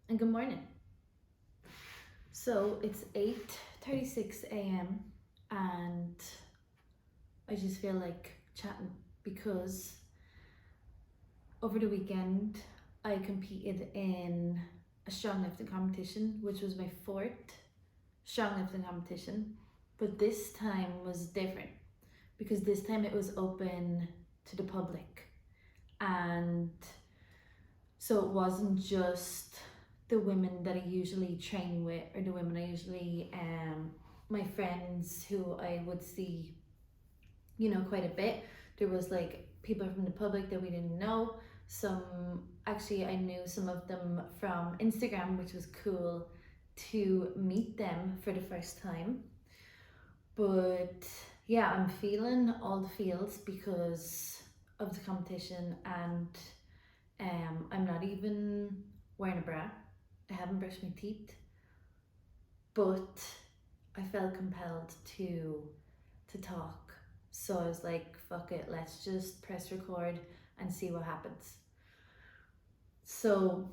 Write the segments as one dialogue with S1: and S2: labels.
S1: and good morning. So it's 8:36 a.m. and I just feel like chatting because over the weekend I competed in a StrongLifting competition, which was my fourth StrongLifting competition, but this time was different because this time it was open to the public, and so it wasn't just the women that I usually train with, or the women I usually my friends who I would see, quite a bit. There was like people from the public that we didn't know. Some actually I knew some of them from Instagram, which was cool to meet them for the first time. But yeah, I'm feeling all the feels because of the competition, and I'm not even wearing a bra. I haven't brushed my teeth, but I felt compelled to talk. So I was like, fuck it, let's just press record and see what happens. So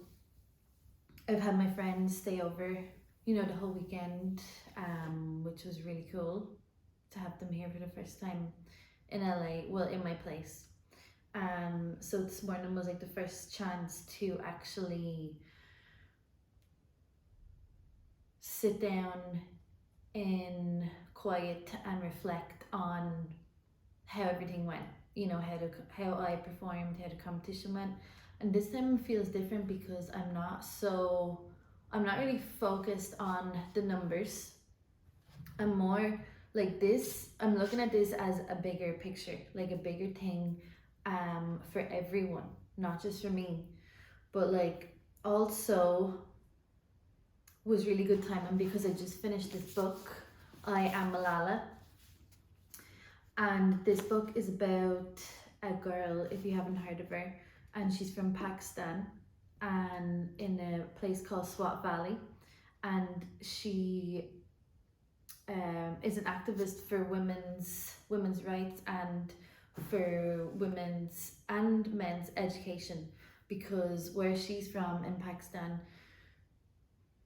S1: I've had my friends stay over, the whole weekend, which was really cool to have them here for the first time in LA, well, in my place. So this morning was like the first chance to actually sit down in quiet and reflect on how everything went, how I performed, how the competition went. And this time feels different because I'm not really focused on the numbers. I'm more like this, I'm looking at this as a bigger picture, like a bigger thing for everyone, not just for me. But like also was really good timing because I just finished this book, I Am Malala. And this book is about a girl, if you haven't heard of her, and she's from Pakistan and in a place called Swat Valley. And she is an activist for women's rights and for women's and men's education, because where she's from in Pakistan,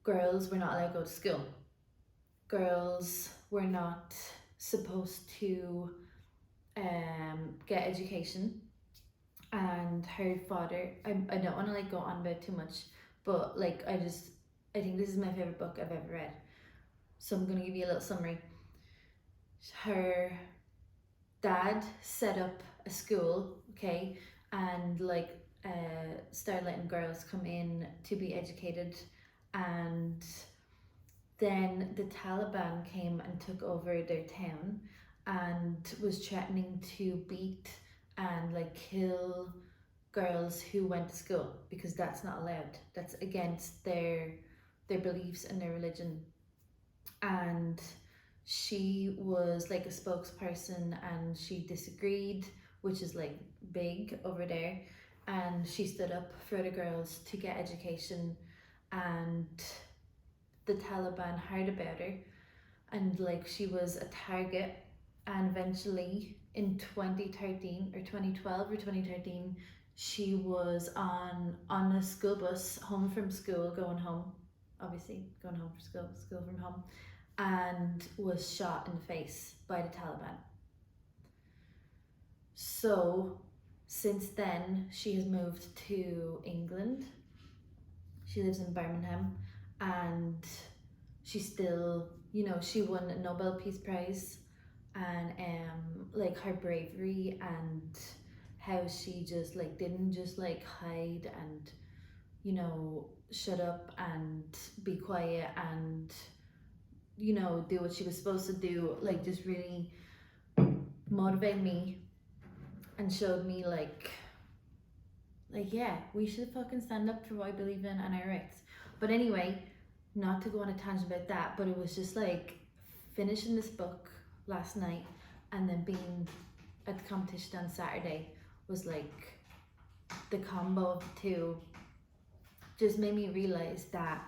S1: girls were not allowed to go to school. Girls were not supposed to get education. And her father, I don't want to like go on about too much, but like I think this is my favorite book I've ever read. So I'm gonna give you a little summary. Her dad set up a school, okay, and like started letting girls come in to be educated, and then the Taliban came and took over their town and was threatening to beat and like kill girls who went to school because that's not allowed. That's against their beliefs and their religion. And she was like a spokesperson and she disagreed, which is like big over there. And she stood up for the girls to get education, and the Taliban heard about her, and like she was a target. And eventually in 2013 or 2012 or 2013, she was on a school bus home from school, going home, obviously going home from school from home, and was shot in the face by the Taliban. So since then she has moved to England. She lives in Birmingham, and she still, she won a Nobel Peace Prize. And like her bravery and how she just like didn't just like hide and shut up and be quiet and do what she was supposed to do, like just really motivated me and showed me like yeah, we should fucking stand up for what I believe in and our rights. But anyway, not to go on a tangent about that, but it was just like finishing this book last night and then being at the competition on Saturday was like the combo of the two just made me realize that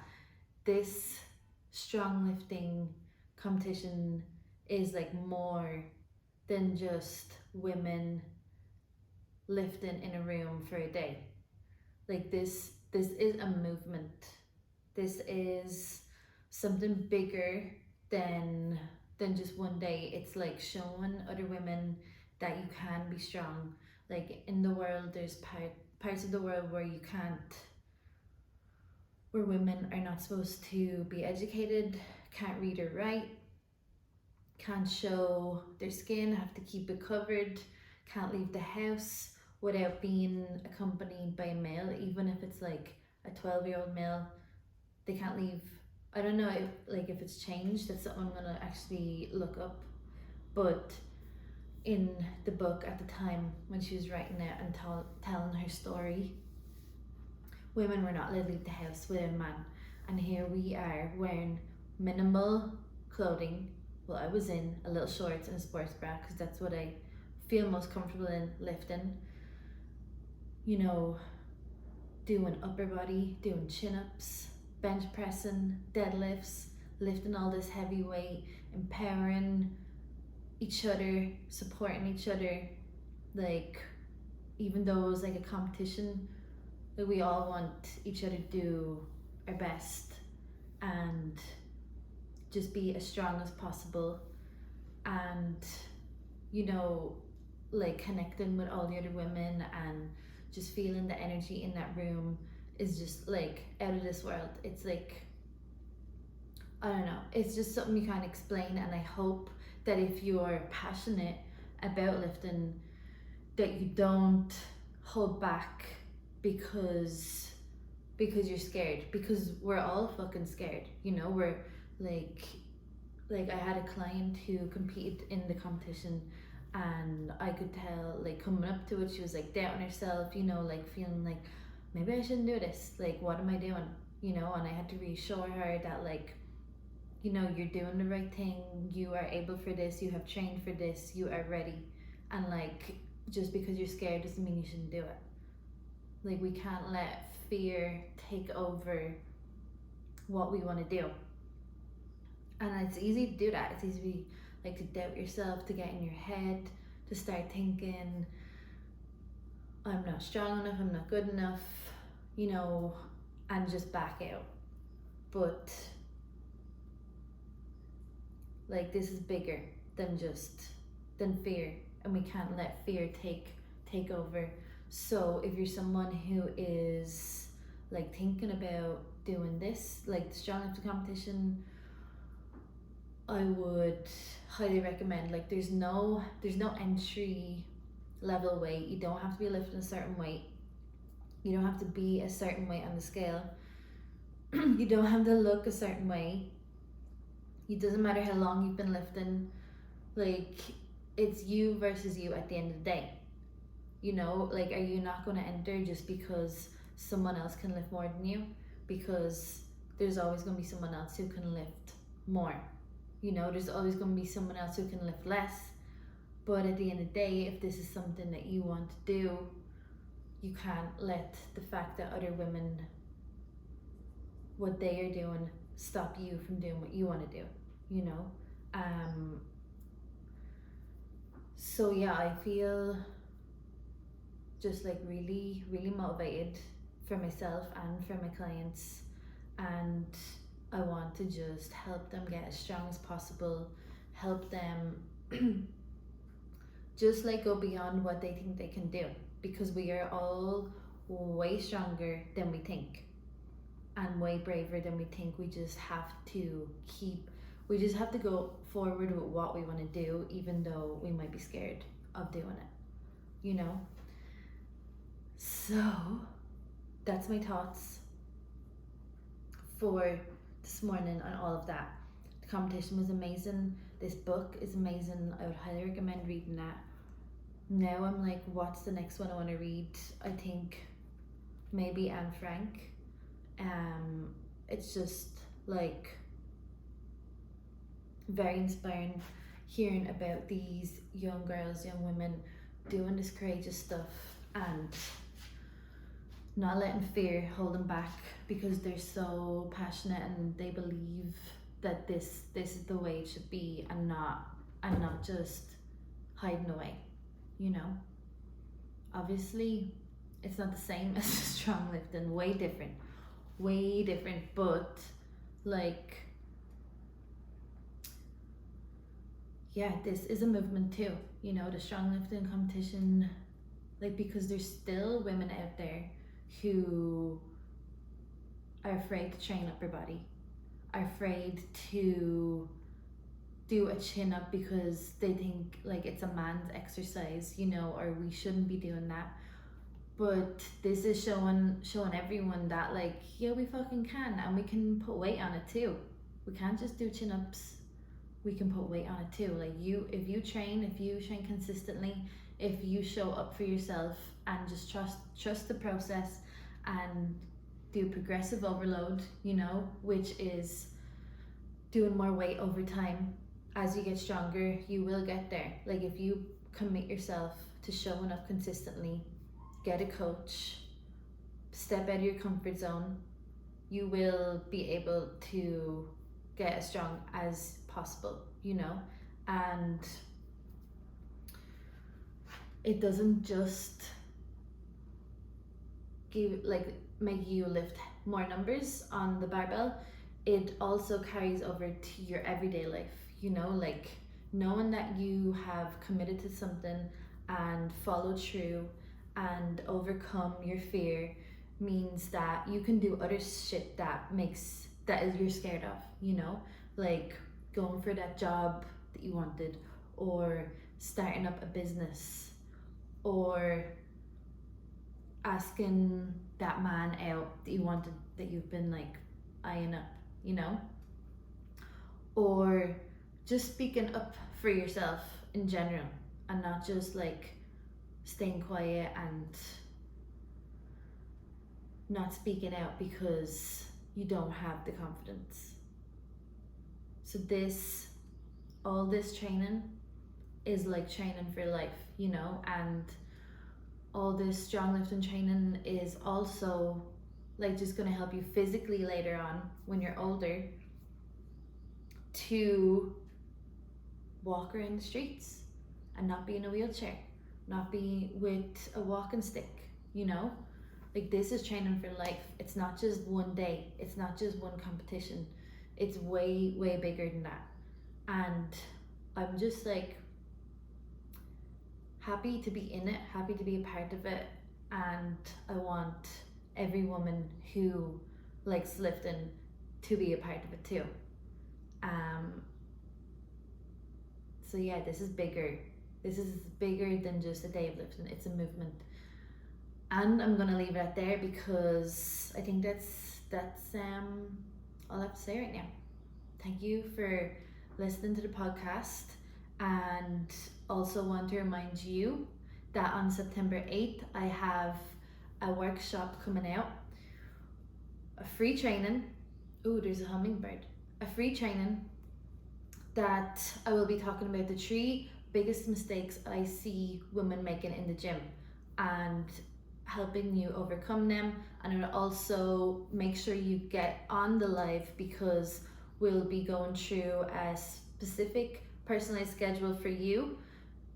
S1: this StrongLifting competition is like more than just women lifting in a room for a day. Like this is a movement. This is something bigger than just one day. It's like showing other women that you can be strong. Like in the world, there's parts of the world where you can't, where women are not supposed to be educated, can't read or write, can't show their skin, have to keep it covered, can't leave the house without being accompanied by a male, even if it's like a 12-year-old male. They can't leave. I don't know if it's changed. That's something I'm gonna actually look up. But in the book at the time when she was writing it and telling her story, women were not allowed to leave the house without a man. And here we are wearing minimal clothing. Well, I was in a little shorts and a sports bra because that's what I feel most comfortable in lifting. You know, doing upper body, doing chin-ups, bench pressing, deadlifts, lifting all this heavy weight, empowering each other, supporting each other. Like, even though it was like a competition, like we all want each other to do our best and just be as strong as possible, and you know, like connecting with all the other women and just feeling the energy in that room is just like out of this world. It's like, I don't know, it's just something you can't explain. And I hope that if you're passionate about lifting, that you don't hold back because you're scared, because we're all fucking scared, you know. We're like I had a client who competed in the competition, and I could tell, like, coming up to it, she was like doubting herself, you know, like feeling like maybe I shouldn't do this, like what am I doing, you know. And I had to reassure her that, like, you know, you're doing the right thing, you are able for this, you have trained for this, you are ready. And like, just because you're scared doesn't mean you shouldn't do it. Like, we can't let fear take over what we want to do. And it's easy to do that. It's easy like to doubt yourself, to get in your head, to start thinking, I'm not strong enough, I'm not good enough, you know, and just back out. But like, this is bigger than fear, and we can't let fear take over. So if you're someone who is like thinking about doing this, like the StrongLifting competition, I would highly recommend, like, there's no entry level weight. You don't have to be lifting a certain weight. You don't have to be a certain weight on the scale. You don't have to look a certain way. It doesn't matter how long you've been lifting. Like, it's you versus you at the end of the day. You know, like, are you not going to enter just because someone else can lift more than you? Because there's always going to be someone else who can lift more. You know, there's always going to be someone else who can lift less. But at the end of the day, if this is something that you want to do, you can't let the fact that other women, what they are doing, stop you from doing what you want to do, you know. So yeah, I feel just like really motivated for myself and for my clients, and I want to just help them get as strong as possible, help them just like go beyond what they think they can do, because we are all way stronger than we think and way braver than we think. We just have to go forward with what we want to do, even though we might be scared of doing it, you know. So that's my thoughts for this morning on all of that. The competition was amazing. This book is amazing. I would highly recommend reading that. Now I'm like, what's the next one I want to read? I think maybe Anne Frank. It's just like very inspiring hearing about these young girls, young women doing this courageous stuff and not letting fear hold them back, because they're so passionate and they believe that this is the way it should be, and not just hiding away, you know. Obviously it's not the same as StrongLifting, way different, way different, but like, yeah, this is a movement too, you know, the strong lifting competition, like, because there's still women out there who are afraid to train upper body, are afraid to do a chin up because they think like it's a man's exercise, you know, or we shouldn't be doing that. But this is showing everyone that like, yeah, we fucking can, and we can put weight on it too. We can't just do chin ups. We can put weight on it too. Like, if you train consistently, if you show up for yourself and just trust the process and do progressive overload, you know, which is doing more weight over time. As you get stronger, you will get there. Like, if you commit yourself to showing up consistently, get a coach, step out of your comfort zone, you will be able to get as strong as possible, you know. And it doesn't just make you lift more numbers on the barbell, it also carries over to your everyday life, you know, like knowing that you have committed to something and followed through and overcome your fear means that you can do other shit that you're scared of, you know, like going for that job that you wanted, or starting up a business, or asking that man out that you wanted, that you've been like eyeing up, you know, or just speaking up for yourself in general and not just like staying quiet and not speaking out because you don't have the confidence. So all this training is like training for life, you know, and all this strong lifting training is also like just going to help you physically later on when you're older to walk around the streets and not be in a wheelchair, not be with a walking stick, you know. Like, this is training for life. It's not just one day, it's not just one competition, it's way bigger than that. And I'm just like happy to be in it, happy to be a part of it, and I want every woman who likes lifting to be a part of it too. So yeah, this is bigger. This is bigger than just a day of lifting. It's a movement. And I'm gonna leave it at there because I think that's all I have to say right now. Thank you for listening to the podcast, and also want to remind you that on September 8th I have a workshop coming out, a free training. Ooh, there's a hummingbird. A free training that I will be talking about the 3 biggest mistakes I see women making in the gym and helping you overcome them. And it will also make sure you get on the live because we'll be going through a specific personalized schedule for you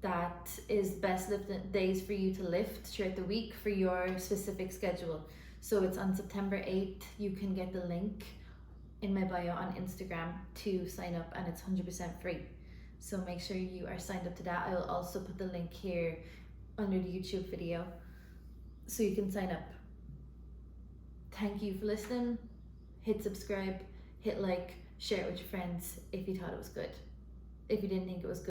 S1: that is best lifting days for you to lift throughout the week for your specific schedule. So it's on September 8th. You can get the link in my bio on Instagram to sign up, and it's 100% free. So make sure you are signed up to that. I will also put the link here under the YouTube video so you can sign up. Thank you for listening. Hit subscribe, hit like, share it with your friends if you thought it was good. If you didn't think it was good,